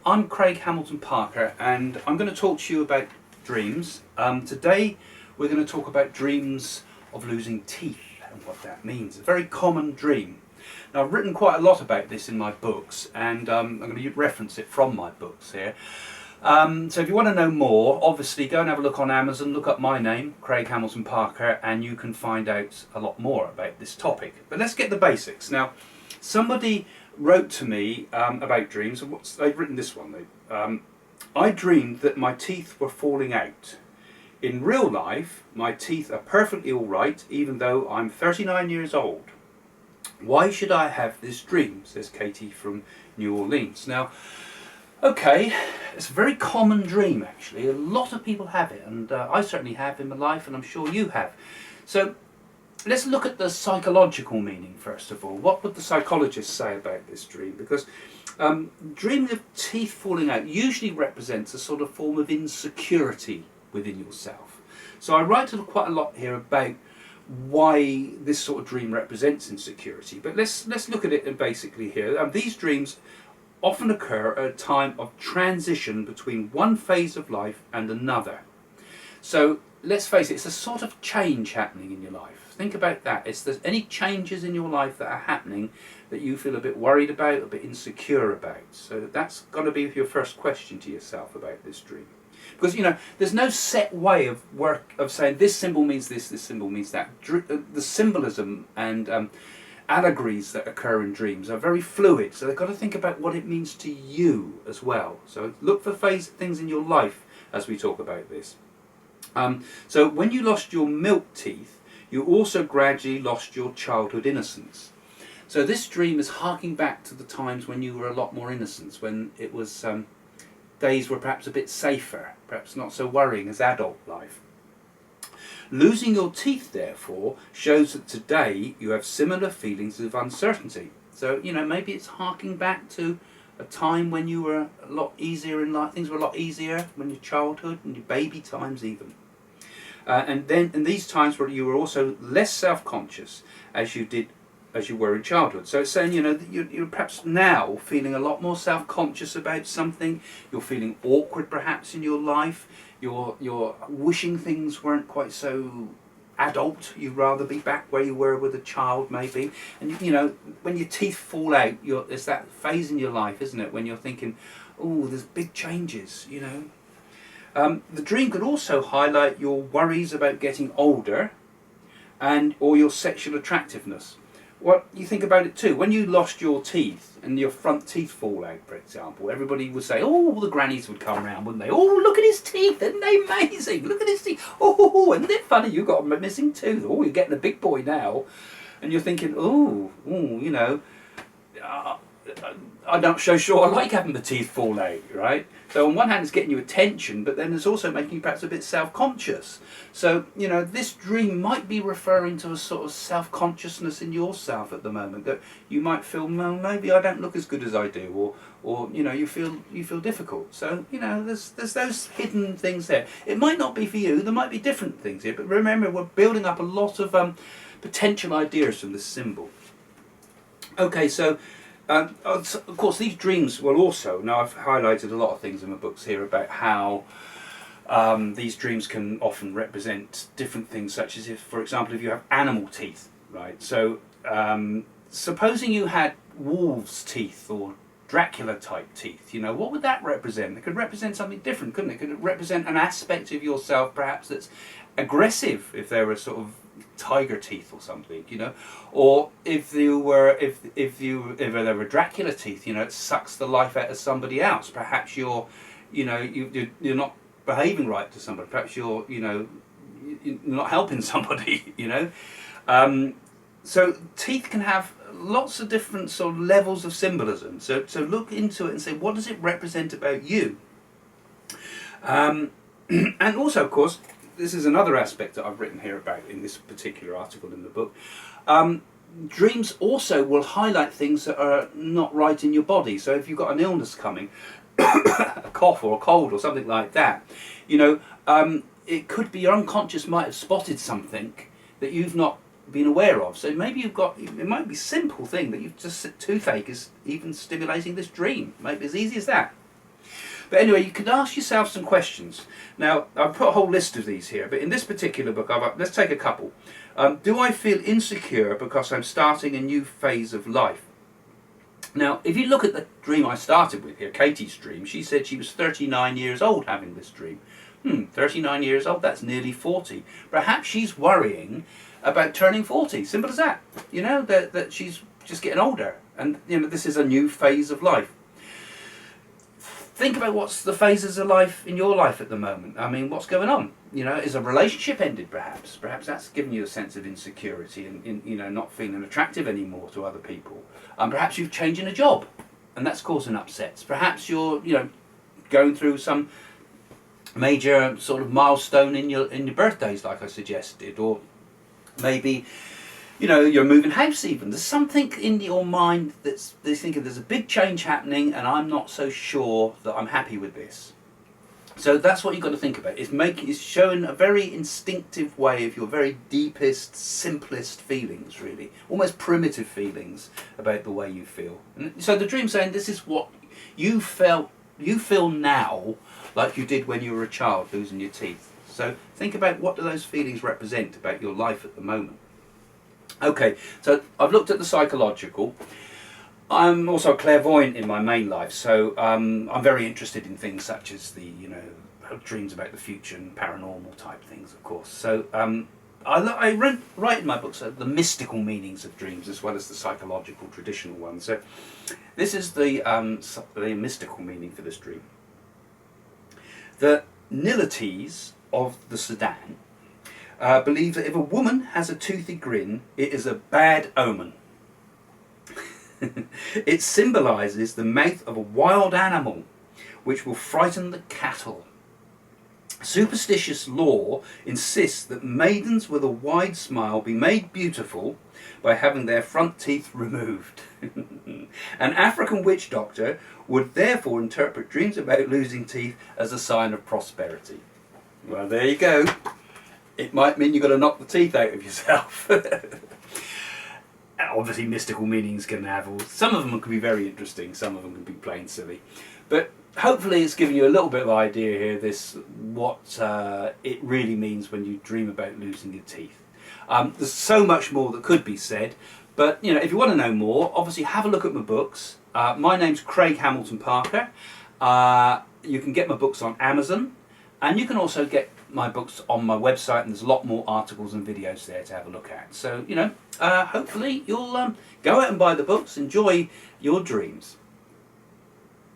I'm Craig Hamilton Parker, and I'm going to talk to you about dreams. Today we're going to talk about dreams of losing teeth and what that means. A very common dream. Now, I've written quite a lot about this in my books, and I'm going to reference it from my books here. So if you want to know more, obviously go and have a look on Amazon, look up my name, Craig Hamilton Parker, and you can find out a lot more about this topic. But let's get the basics. Now, somebody wrote to me about dreams, and they've written this one. I dreamed that my teeth were falling out. In real life, my teeth are perfectly all right, even though I'm 39 years old. Why should I have this dream? Says Katie from New Orleans. Now, okay, it's a very common dream actually. A lot of people have it, and I certainly have in my life, and I'm sure you have. So let's look at the psychological meaning first of all. What would the psychologists say about this dream? Because dreaming of teeth falling out usually represents a sort of form of insecurity within yourself. So I write quite a lot here about why this sort of dream represents insecurity. But let's look at it basically here. These dreams often occur at a time of transition between one phase of life and another. So let's face it, it's a sort of change happening in your life. Think about that. Is there any changes in your life that are happening that you feel a bit worried about, a bit insecure about? So that's got to be your first question to yourself about this dream. Because, you know, there's no set way of saying this symbol means this symbol means that. The symbolism and allegories that occur in dreams are very fluid, so they've got to think about what it means to you as well. So look for things in your life as we talk about this. So when you lost your milk teeth, you also gradually lost your childhood innocence. So this dream is harking back to the times when you were a lot more innocent, when it was days were perhaps a bit safer, perhaps not so worrying as adult life. Losing your teeth, therefore, shows that today you have similar feelings of uncertainty. So, you know, maybe it's harking back to a time when you were a lot easier in life, things were a lot easier when your childhood and your baby times even. And then in these times where you were also less self-conscious as you were in childhood. So it's saying, you know, that you're perhaps now feeling a lot more self-conscious about something. You're feeling awkward perhaps in your life. You're wishing things weren't quite so adult. You'd rather be back where you were with a child maybe. And you know, when your teeth fall out, there's that phase in your life, isn't it, when you're thinking, oh, there's big changes, you know. The dream could also highlight your worries about getting older or your sexual attractiveness. Well, you think about it too. When you lost your teeth and your front teeth fall out, for example, everybody would say, oh, all the grannies would come around, wouldn't they? Oh, look at his teeth, isn't they amazing? Look at his teeth. Oh, isn't it funny? You got a missing tooth. Oh, you're getting a big boy now. And you're thinking, oh, you know, I'm not so sure I like having the teeth fall out, right? So on one hand it's getting you attention, but then it's also making you perhaps a bit self-conscious. So, you know, this dream might be referring to a sort of self-consciousness in yourself at the moment, that you might feel, well, maybe I don't look as good as I do, or you know, you feel difficult. So, you know, there's those hidden things there. It might not be for you, there might be different things here, but remember, we're building up a lot of potential ideas from this symbol. Okay, so of course these dreams will also, now I've highlighted a lot of things in my books here about how these dreams can often represent different things, such as if, for example, if you have animal teeth, right? So supposing you had wolves' teeth or Dracula type teeth, you know, what would that represent? It could represent something different, couldn't it? It could represent an aspect of yourself perhaps that's aggressive, if there were sort of tiger teeth or something, you know, or if there were Dracula teeth, you know, it sucks the life out of somebody else. Perhaps you're not behaving right to somebody. Perhaps you're not helping somebody, you know. So teeth can have lots of different sort of levels of symbolism. So look into it and say, what does it represent about you? And also, of course, this is another aspect that I've written here about in this particular article in the book. Dreams also will highlight things that are not right in your body. So if you've got an illness coming, a cough or a cold or something like that, you know, it could be your unconscious might have spotted something that you've not been aware of. So maybe it might be a simple thing that you've just, toothache is even stimulating this dream. Maybe as easy as that. But anyway, you can ask yourself some questions. Now, I've put a whole list of these here, but in this particular book, let's take a couple. Do I feel insecure because I'm starting a new phase of life? Now, if you look at the dream I started with here, Katie's dream, she said she was 39 years old having this dream. 39 years old, that's nearly 40. Perhaps she's worrying about turning 40. Simple as that. You know, that she's just getting older. And, you know, this is a new phase of life. Think about what's the phases of life in your life at the moment. I mean, what's going on? You know, is a relationship ended perhaps? Perhaps that's giving you a sense of insecurity and you know, not feeling attractive anymore to other people. Perhaps you've changed a job and that's causing upsets. Perhaps you're, you know, going through some major sort of milestone in your birthdays like I suggested, or maybe, you know, you're moving house even. There's something in your mind that's thinking there's a big change happening and I'm not so sure that I'm happy with this. So that's what you've got to think about. It's showing a very instinctive way of your very deepest, simplest feelings, really. Almost primitive feelings about the way you feel. And so the dream's saying this is what you feel now like you did when you were a child losing your teeth. So think about what do those feelings represent about your life at the moment. Okay, so I've looked at the psychological. I'm also a clairvoyant in my main life, so I'm very interested in things such as the, you know, dreams about the future and paranormal type things, of course. So I write in my books the mystical meanings of dreams as well as the psychological, traditional ones. So this is the mystical meaning for this dream. The Nilotes of the Sudan believe that if a woman has a toothy grin, it is a bad omen. It symbolises the mouth of a wild animal which will frighten the cattle. Superstitious law insists that maidens with a wide smile be made beautiful by having their front teeth removed. An African witch doctor would therefore interpret dreams about losing teeth as a sign of prosperity. Well, there you go. It might mean you've got to knock the teeth out of yourself. Obviously mystical meanings can have some of them can be very interesting, some of them can be plain silly. But hopefully it's given you a little bit of idea here, what it really means when you dream about losing your teeth. There's so much more that could be said, but you know, if you want to know more, obviously have a look at my books. My name's Craig Hamilton Parker. You can get my books on Amazon, and you can also get my books on my website, and there's a lot more articles and videos there to have a look at. So, you know, hopefully you'll go out and buy the books, enjoy your dreams.